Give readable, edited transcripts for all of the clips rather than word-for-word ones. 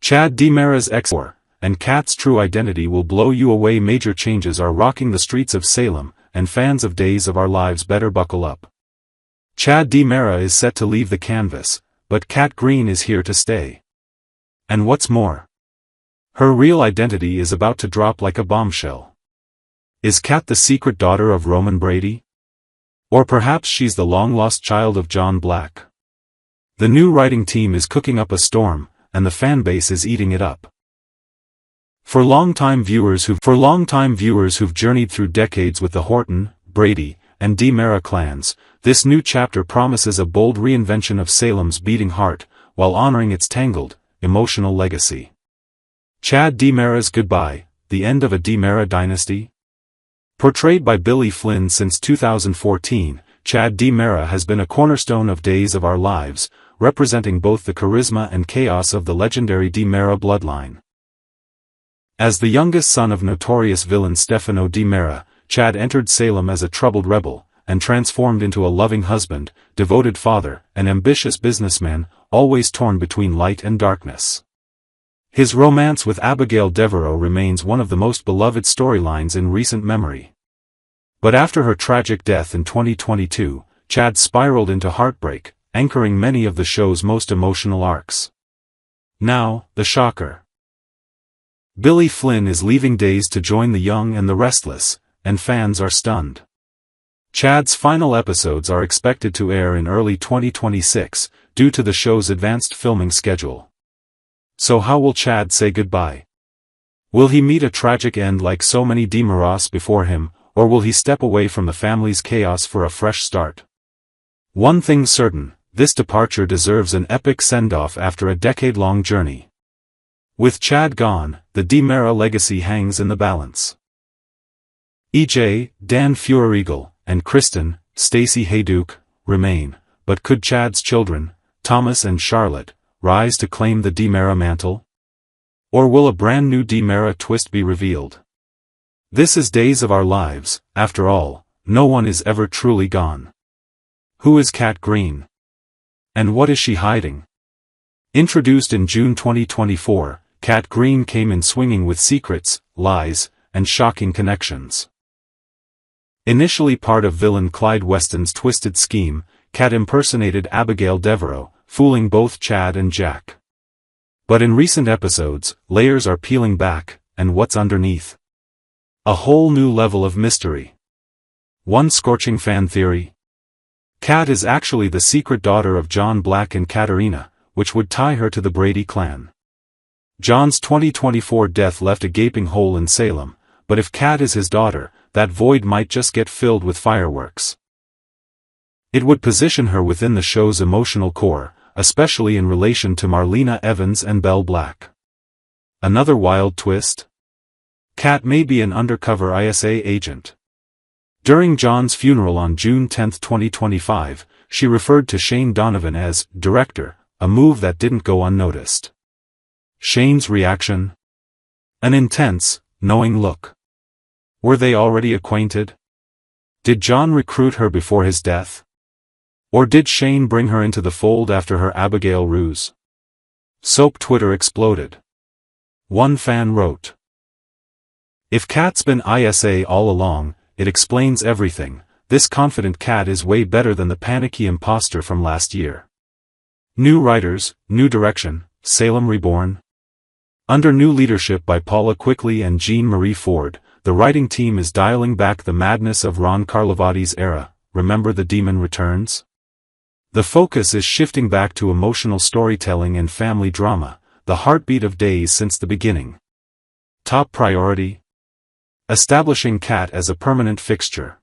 Chad DiMera's ex-wife and Kat's true identity will blow you away. Major changes are rocking the streets of Salem, and fans of Days of Our Lives better buckle up. Chad DiMera is set to leave the canvas, but Kat Green is here to stay. And what's more, her real identity is about to drop like a bombshell. Is Kat the secret daughter of Roman Brady? Or perhaps she's the long-lost child of John Black? The new writing team is cooking up a storm, and the fanbase is eating it up. For longtime viewers who've journeyed through decades with the Horton, Brady, and DiMera clans, this new chapter promises a bold reinvention of Salem's beating heart, while honoring its tangled, emotional legacy. Chad DiMera's goodbye, the end of a DiMera dynasty? Portrayed by Billy Flynn since 2014, Chad DiMera has been a cornerstone of Days of Our Lives, representing both the charisma and chaos of the legendary DiMera bloodline. As the youngest son of notorious villain Stefano DiMera, Chad entered Salem as a troubled rebel, and transformed into a loving husband, devoted father, and ambitious businessman, always torn between light and darkness. His romance with Abigail Devereaux remains one of the most beloved storylines in recent memory. But after her tragic death in 2022, Chad spiraled into heartbreak, anchoring many of the show's most emotional arcs. Now, the shocker. Billy Flynn is leaving Days to join the young and the restless, and fans are stunned. Chad's final episodes are expected to air in early 2026, due to the show's advanced filming schedule. So how will Chad say goodbye? Will he meet a tragic end like so many DiMeras before him, or will he step away from the family's chaos for a fresh start? One thing's certain, this departure deserves an epic send-off after a decade-long journey. With Chad gone, the DiMera legacy hangs in the balance. EJ, Dan Feuerriegel, and Kristen, Stacey Hayduke, remain, but could Chad's children, Thomas and Charlotte, rise to claim the DiMera mantle? Or will a brand new DiMera twist be revealed? This is Days of Our Lives. After all, no one is ever truly gone. Who is Kat Green? And what is she hiding? Introduced in June 2024, Kat Green came in swinging with secrets, lies, and shocking connections. Initially part of villain Clyde Weston's twisted scheme, Kat impersonated Abigail Devereaux, fooling both Chad and Jack. But in recent episodes, layers are peeling back, and what's underneath? A whole new level of mystery. One scorching fan theory? Kat is actually the secret daughter of John Black and Katerina, which would tie her to the Brady clan. John's 2024 death left a gaping hole in Salem, but if Kat is his daughter, that void might just get filled with fireworks. It would position her within the show's emotional core, especially in relation to Marlena Evans and Belle Black. Another wild twist? Kat may be an undercover ISA agent. During John's funeral on June 10, 2025, she referred to Shane Donovan as director, a move that didn't go unnoticed. Shane's reaction? An intense, knowing look. Were they already acquainted? Did John recruit her before his death? Or did Shane bring her into the fold after her Abigail ruse? Soap Twitter exploded. One fan wrote, "If Kat's been ISA all along, it explains everything. This confident Kat is way better than the panicky imposter from last year." New writers, new direction, Salem reborn. Under new leadership by Paula Quigley and Jean-Marie Ford, the writing team is dialing back the madness of Ron Carlivati's era. Remember the Demon Returns? The focus is shifting back to emotional storytelling and family drama, the heartbeat of Days since the beginning. Top priority? Establishing Kat as a permanent fixture.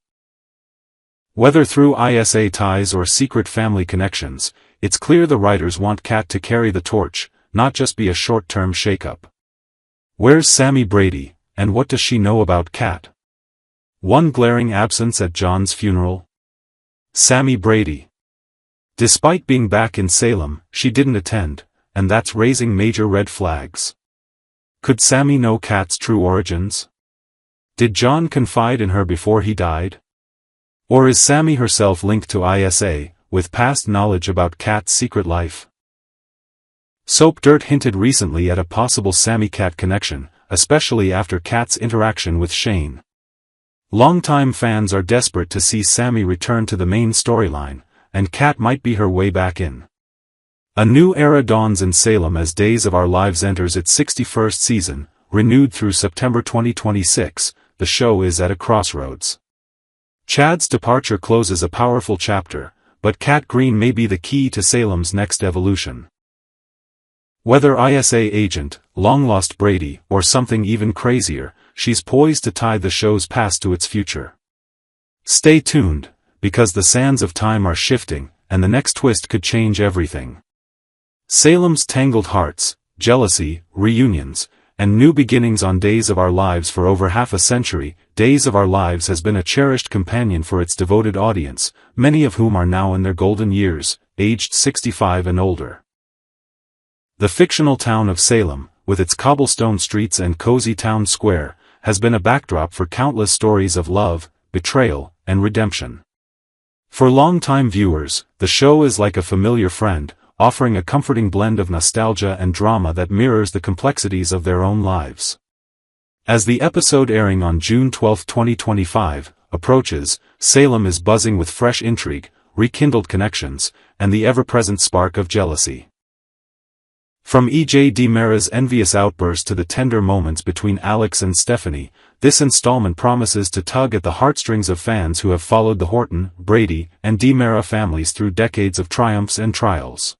Whether through ISA ties or secret family connections, it's clear the writers want Kat to carry the torch, not just be a short-term shakeup. Where's Sammy Brady, and what does she know about Kat? One glaring absence at John's funeral? Sammy Brady. Despite being back in Salem, she didn't attend, and that's raising major red flags. Could Sammy know Kat's true origins? Did John confide in her before he died? Or is Sammy herself linked to ISA, with past knowledge about Kat's secret life? Soap Dirt hinted recently at a possible Sammy-Cat connection, especially after Kat's interaction with Shane. Longtime fans are desperate to see Sammy return to the main storyline, and Kat might be her way back in. A new era dawns in Salem as Days of Our Lives enters its 61st season, renewed through September 2026. The show is at a crossroads. Chad's departure closes a powerful chapter, but Kat Green may be the key to Salem's next evolution. Whether ISA agent, long-lost Brady, or something even crazier, she's poised to tie the show's past to its future. Stay tuned, because the sands of time are shifting, and the next twist could change everything. Salem's tangled hearts, jealousy, reunions, and new beginnings on Days of Our Lives. For over half a century, Days of Our Lives has been a cherished companion for its devoted audience, many of whom are now in their golden years, aged 65 and older. The fictional town of Salem, with its cobblestone streets and cozy town square, has been a backdrop for countless stories of love, betrayal, and redemption. For longtime viewers, the show is like a familiar friend, offering a comforting blend of nostalgia and drama that mirrors the complexities of their own lives. As the episode airing on June 12, 2025, approaches, Salem is buzzing with fresh intrigue, rekindled connections, and the ever-present spark of jealousy. From E.J. DiMera's envious outburst to the tender moments between Alex and Stephanie, this installment promises to tug at the heartstrings of fans who have followed the Horton, Brady, and DiMera families through decades of triumphs and trials.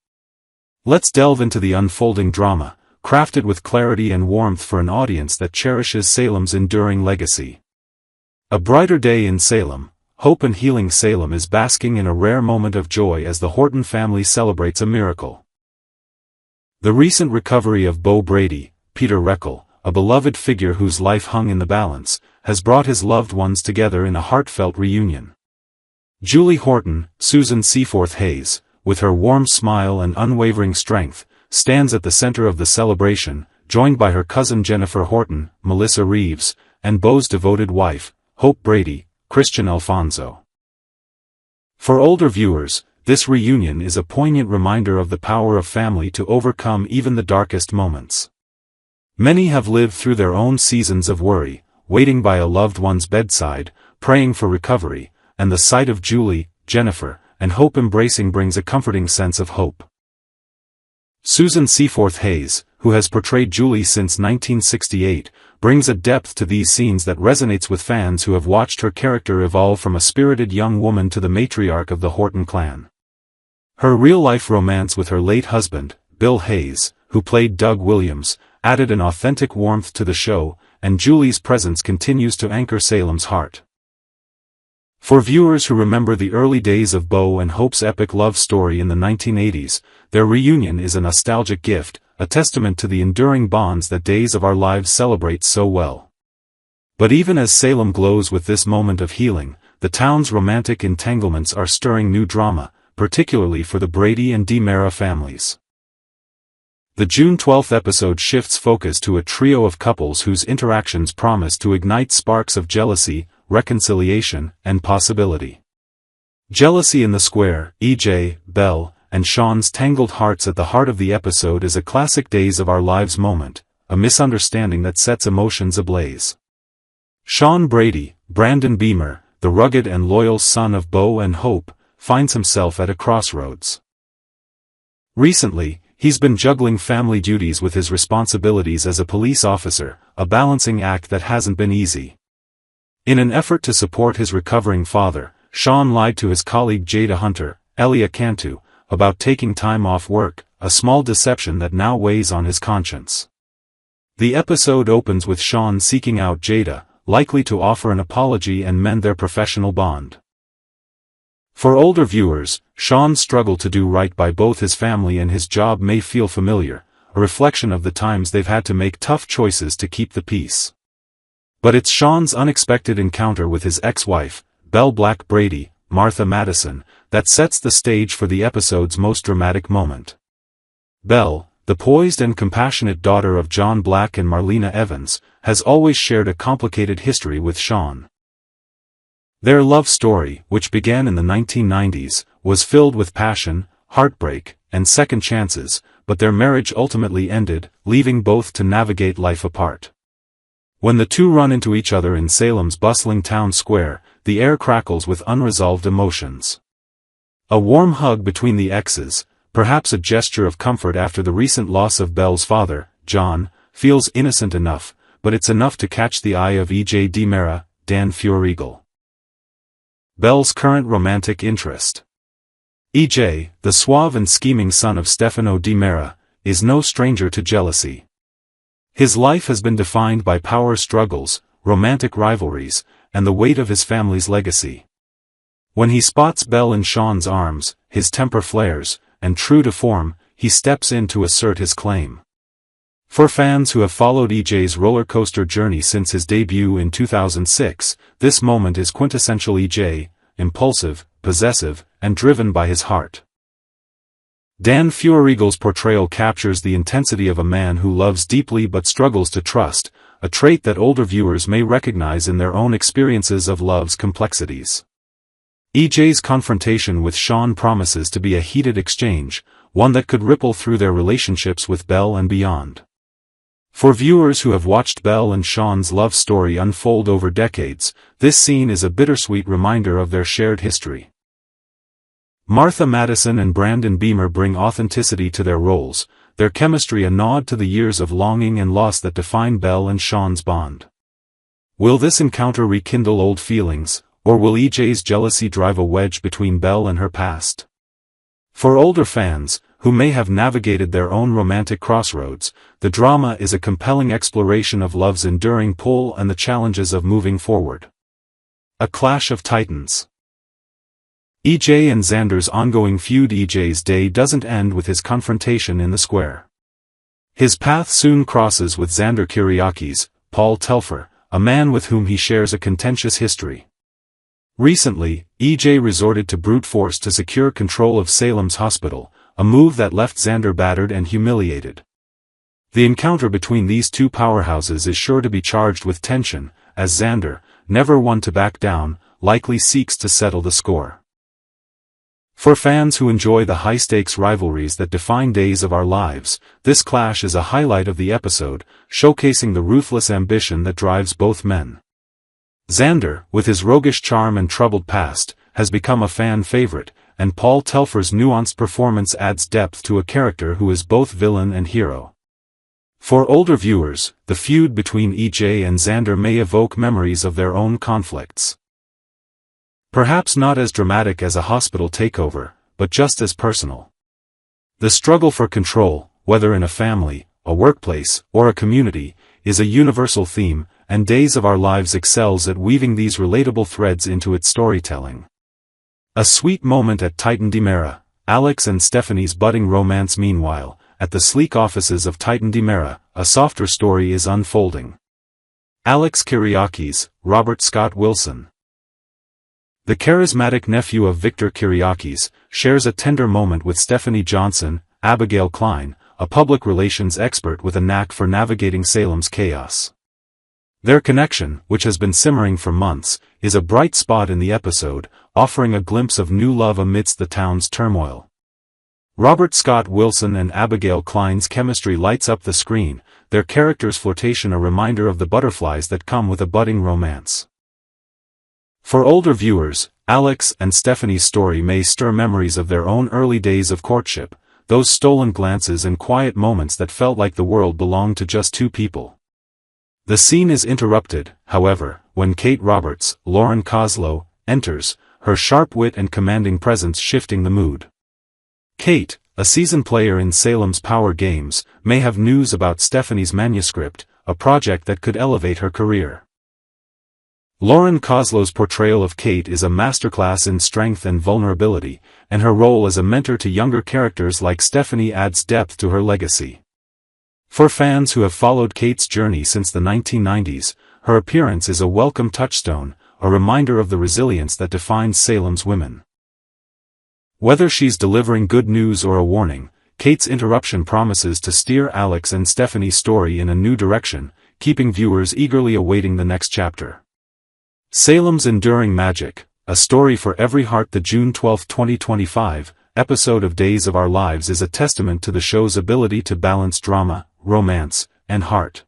Let's delve into the unfolding drama, crafted with clarity and warmth for an audience that cherishes Salem's enduring legacy. A brighter day in Salem. Hope and healing. Salem is basking in a rare moment of joy as the Horton family celebrates a miracle. The recent recovery of Beau Brady, Peter Reckel, a beloved figure whose life hung in the balance, has brought his loved ones together in a heartfelt reunion. Julie Horton, Susan Seaforth Hayes, with her warm smile and unwavering strength, stands at the center of the celebration, joined by her cousin Jennifer Horton, Melissa Reeves, and Beau's devoted wife, Hope Brady, Christian Alfonso. For older viewers, this reunion is a poignant reminder of the power of family to overcome even the darkest moments. Many have lived through their own seasons of worry, waiting by a loved one's bedside, praying for recovery, and the sight of Julie, Jennifer, and Hope embracing brings a comforting sense of hope. Susan Seaforth Hayes, who has portrayed Julie since 1968, brings a depth to these scenes that resonates with fans who have watched her character evolve from a spirited young woman to the matriarch of the Horton clan. Her real-life romance with her late husband, Bill Hayes, who played Doug Williams, added an authentic warmth to the show, and Julie's presence continues to anchor Salem's heart. For viewers who remember the early days of Beau and Hope's epic love story in the 1980s, their reunion is a nostalgic gift, a testament to the enduring bonds that Days of Our Lives celebrates so well. But even as Salem glows with this moment of healing, the town's romantic entanglements are stirring new drama, particularly for the Brady and DiMera families. The June 12 episode shifts focus to a trio of couples whose interactions promise to ignite sparks of jealousy, reconciliation, and possibility. Jealousy in the Square, E.J., Belle, and Sean's tangled hearts. At the heart of the episode is a classic Days of Our Lives moment, a misunderstanding that sets emotions ablaze. Sean Brady, Brandon Beamer, the rugged and loyal son of Beau and Hope, finds himself at a crossroads. Recently, he's been juggling family duties with his responsibilities as a police officer, a balancing act that hasn't been easy. In an effort to support his recovering father, Sean lied to his colleague Jada Hunter, Elia Cantu, about taking time off work, a small deception that now weighs on his conscience. The episode opens with Sean seeking out Jada, likely to offer an apology and mend their professional bond. For older viewers, Sean's struggle to do right by both his family and his job may feel familiar, a reflection of the times they've had to make tough choices to keep the peace. But it's Sean's unexpected encounter with his ex-wife, Belle Black Brady, Martha Madison, that sets the stage for the episode's most dramatic moment. Belle, the poised and compassionate daughter of John Black and Marlena Evans, has always shared a complicated history with Sean. Their love story, which began in the 1990s, was filled with passion, heartbreak, and second chances, but their marriage ultimately ended, leaving both to navigate life apart. When the two run into each other in Salem's bustling town square, the air crackles with unresolved emotions. A warm hug between the exes, perhaps a gesture of comfort after the recent loss of Belle's father, John, feels innocent enough, but it's enough to catch the eye of E.J. DiMera, Dan Feuerriegel. Belle's current romantic interest. E.J., the suave and scheming son of Stefano DiMera, is no stranger to jealousy. His life has been defined by power struggles, romantic rivalries, and the weight of his family's legacy. When he spots Belle in Sean's arms, his temper flares, and true to form, he steps in to assert his claim. For fans who have followed E.J.'s roller coaster journey since his debut in 2006, this moment is quintessential E.J., impulsive, possessive, and driven by his heart. Dan Feuerriegel's portrayal captures the intensity of a man who loves deeply but struggles to trust, a trait that older viewers may recognize in their own experiences of love's complexities. E.J.'s confrontation with Sean promises to be a heated exchange, one that could ripple through their relationships with Belle and beyond. For viewers who have watched Belle and Sean's love story unfold over decades, this scene is a bittersweet reminder of their shared history. Martha Madison and Brandon Beamer bring authenticity to their roles, their chemistry a nod to the years of longing and loss that define Belle and Sean's bond. Will this encounter rekindle old feelings, or will E.J.'s jealousy drive a wedge between Belle and her past? For older fans, who may have navigated their own romantic crossroads, the drama is a compelling exploration of love's enduring pull and the challenges of moving forward. A clash of titans. E.J. and Xander's ongoing feud. E.J.'s day doesn't end with his confrontation in the square. His path soon crosses with Xander Kyriaki's, Paul Telfer, a man with whom he shares a contentious history. Recently, E.J. resorted to brute force to secure control of Salem's hospital, a move that left Xander battered and humiliated. The encounter between these two powerhouses is sure to be charged with tension, as Xander, never one to back down, likely seeks to settle the score. For fans who enjoy the high-stakes rivalries that define Days of Our Lives, this clash is a highlight of the episode, showcasing the ruthless ambition that drives both men. Xander, with his roguish charm and troubled past, has become a fan favorite, and Paul Telfer's nuanced performance adds depth to a character who is both villain and hero. For older viewers, the feud between E.J. and Xander may evoke memories of their own conflicts. Perhaps not as dramatic as a hospital takeover, but just as personal. The struggle for control, whether in a family, a workplace, or a community, is a universal theme, and Days of Our Lives excels at weaving these relatable threads into its storytelling. A sweet moment at Titan DiMera, Alex and Stephanie's budding romance. Meanwhile, at the sleek offices of Titan DiMera, a softer story is unfolding. Alex Kyriakis, Robert Scott Wilson. The charismatic nephew of Victor Kyriakis, shares a tender moment with Stephanie Johnson, Abigail Klein, a public relations expert with a knack for navigating Salem's chaos. Their connection, which has been simmering for months, is a bright spot in the episode, offering a glimpse of new love amidst the town's turmoil. Robert Scott Wilson and Abigail Klein's chemistry lights up the screen, their characters' flirtation a reminder of the butterflies that come with a budding romance. For older viewers, Alex and Stephanie's story may stir memories of their own early days of courtship, those stolen glances and quiet moments that felt like the world belonged to just two people. The scene is interrupted, however, when Kate Roberts, Lauren Koslow, enters, her sharp wit and commanding presence shifting the mood. Kate, a seasoned player in Salem's Power Games, may have news about Stephanie's manuscript, a project that could elevate her career. Lauren Koslow's portrayal of Kate is a masterclass in strength and vulnerability, and her role as a mentor to younger characters like Stephanie adds depth to her legacy. For fans who have followed Kate's journey since the 1990s, her appearance is a welcome touchstone, a reminder of the resilience that defines Salem's women. Whether she's delivering good news or a warning, Kate's interruption promises to steer Alex and Stephanie's story in a new direction, keeping viewers eagerly awaiting the next chapter. Salem's Enduring Magic, a story for every heart. The June 12, 2025, episode of Days of Our Lives is a testament to the show's ability to balance drama, romance, and heart.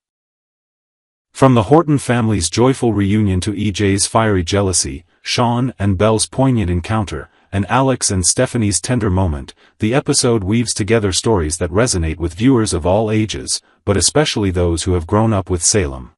From the Horton family's joyful reunion to EJ's fiery jealousy, Sean and Belle's poignant encounter, and Alex and Stephanie's tender moment, the episode weaves together stories that resonate with viewers of all ages, but especially those who have grown up with Salem.